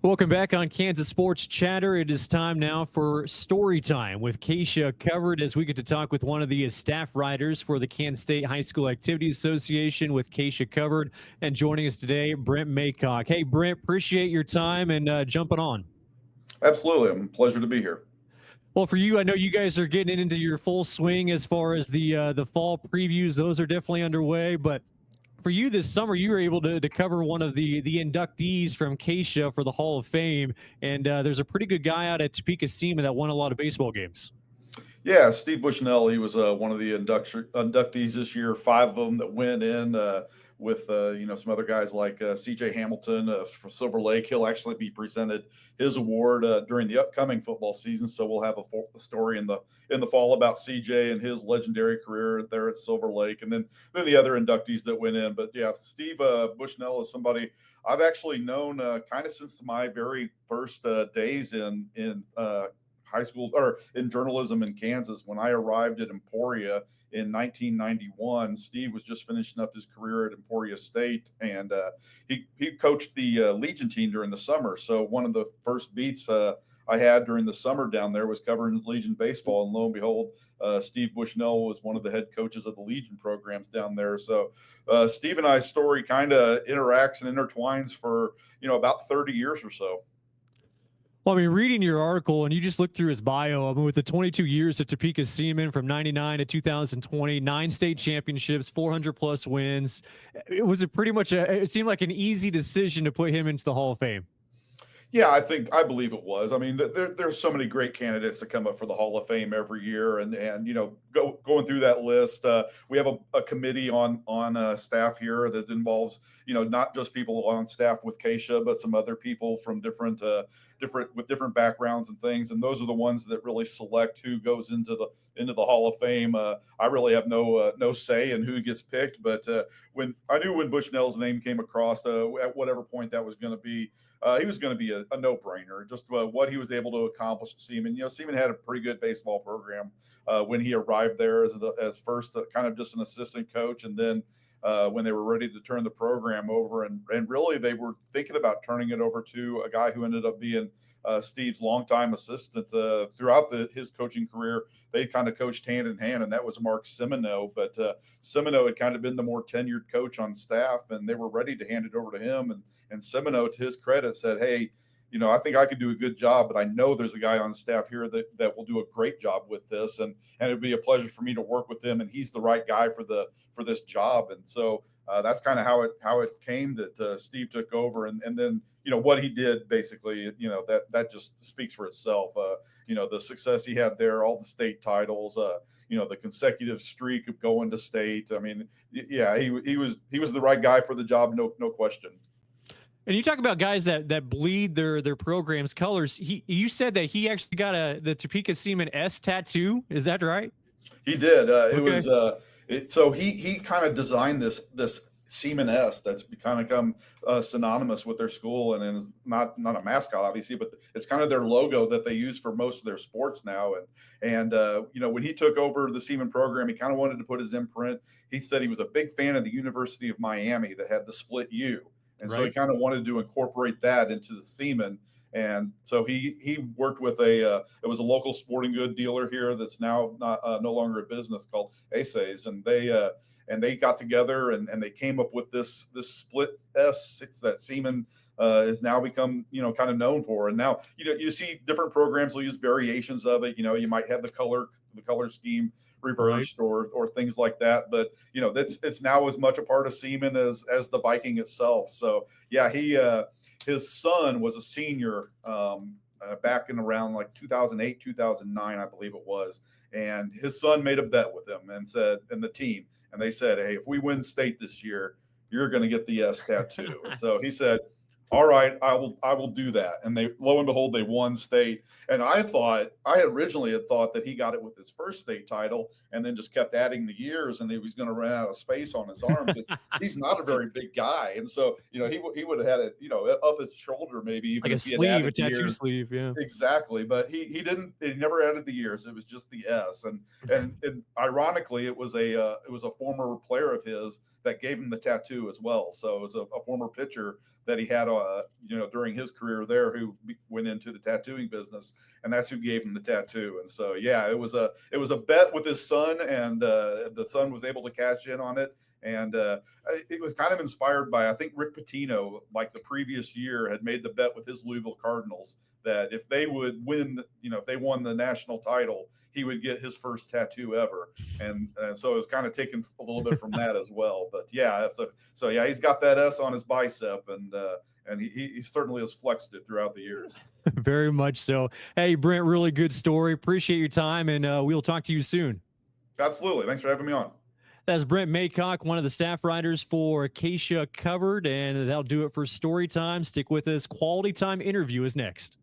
Welcome back on Kansas Sports Chatter. It is time now for Story Time with KSHSAA Covered, as we get to talk with one of the staff writers for the Kansas State High School Activities Association with KSHSAA Covered. And joining us today, Brent Maycock. Hey, Brent, appreciate your time and jumping on. Absolutely. I'm a pleasure to be here. Well, for you, I know you guys are getting into your full swing as far as the fall previews. Those are definitely underway, but for you this summer, you were able to cover one of the inductees from KSHSAA for the Hall of Fame, and there's a pretty good guy out at Topeka Seaman that won a lot of baseball games. Yeah, Steve Bushnell, he was one of the inductees this year, 5 of them that went in with some other guys like CJ Hamilton from Silver Lake. He'll actually be presented his award during the upcoming football season, so we'll have a story in the fall about CJ and his legendary career there at Silver Lake, and then the other inductees that went in. But yeah, Steve Bushnell is somebody I've actually known kind of since my very first days in high school or in journalism in Kansas. When I arrived at Emporia in 1991, Steve was just finishing up his career at Emporia State, and he coached the Legion team during the summer. So one of the first beats I had during the summer down there was covering Legion baseball, and lo and behold, Steve Bushnell was one of the head coaches of the Legion programs down there. So Steve and I's story kind of interacts and intertwines for about 30 years or so. Well, I mean, reading your article, and you just looked through his bio, I mean, with the 22 years at Topeka Seaman from 99 to 2020, 9 state championships, 400-plus wins, it pretty much it seemed like an easy decision to put him into the Hall of Fame. Yeah, I believe it was. I mean, there's so many great candidates that come up for the Hall of Fame every year, and going through that list, we have a committee on staff here that involves not just people on staff with KSHSAA, but some other people from different backgrounds and things, and those are the ones that really select who goes into the Hall of Fame. I really have no say in who gets picked, but when Bushnell's name came across, at whatever point that was going to be. He was going to be a no-brainer. Just what he was able to accomplish at Seaman. Seaman had a pretty good baseball program when he arrived there as first kind of just an assistant coach, and then when they were ready to turn the program over, and really they were thinking about turning it over to a guy who ended up being Steve's longtime assistant throughout his coaching career. They kind of coached hand in hand, and that was Mark Semino. But Semino had kind of been the more tenured coach on staff, and they were ready to hand it over to him. And Semino, to his credit, said, "Hey, I think I could do a good job, but I know there's a guy on staff here that will do a great job with this, and it'd be a pleasure for me to work with him, and he's the right guy for this job." And so that's kind of how it came that Steve took over, and then what he did basically, that just speaks for itself. The success he had there, all the state titles, the consecutive streak of going to state. I mean, yeah, he was the right guy for the job, no question. And you talk about guys that bleed their program's colors. You said that he actually got the Topeka Seaman S tattoo. Is that right? He did. Okay. It was so he kind of designed this Seaman S that's kind of become synonymous with their school, and is not a mascot obviously, but it's kind of their logo that they use for most of their sports now. And when he took over the Seaman program, he kind of wanted to put his imprint. He said he was a big fan of the University of Miami that had the split U. And so he kind of wanted to incorporate that into the Seaman. And so he worked with it was a local sporting good dealer here that's now no longer a business, called KSHSAA, and they got together and they came up with this split S. It's that Seaman is now become kind of known for. And now you see different programs will use variations of it. You might have the color scheme reversed, right, or things like that. But it's now as much a part of Seaman as the Viking itself. So yeah, his son was a senior back in around like 2008, 2009, I believe it was. And his son made a bet with him and the team, and they said, "Hey, if we win state this year, you're going to get the S tattoo." And so he said, "All right, I will do that." And lo and behold, they won state. And I originally had thought that he got it with his first state title and then just kept adding the years, and he was going to run out of space on his arm because he's not a very big guy. And so, he would have had it, up his shoulder, maybe even like a sleeve, a tattoo sleeve. Yeah, exactly. But he never added the years. It was just the S. And ironically, it was a former player of his that gave him the tattoo as well. So it was a former pitcher that he had, during his career there, who went into the tattooing business, and that's who gave him the tattoo. And so, yeah, it was a bet with his son, and the son was able to cash in on it. And it was kind of inspired by, I think, Rick Pitino, like the previous year, had made the bet with his Louisville Cardinals that if they would win, if they won the national title, he would get his first tattoo ever. And so it was kind of taken a little bit from that as well. But yeah, so yeah, he's got that S on his bicep, and he certainly has flexed it throughout the years. Very much so. Hey, Brent, really good story. Appreciate your time, and we'll talk to you soon. Absolutely. Thanks for having me on. That's Brent Maycock, one of the staff writers for KSHSAA Covered, and that'll do it for Story Time. Stick with us. Quality Time interview is next.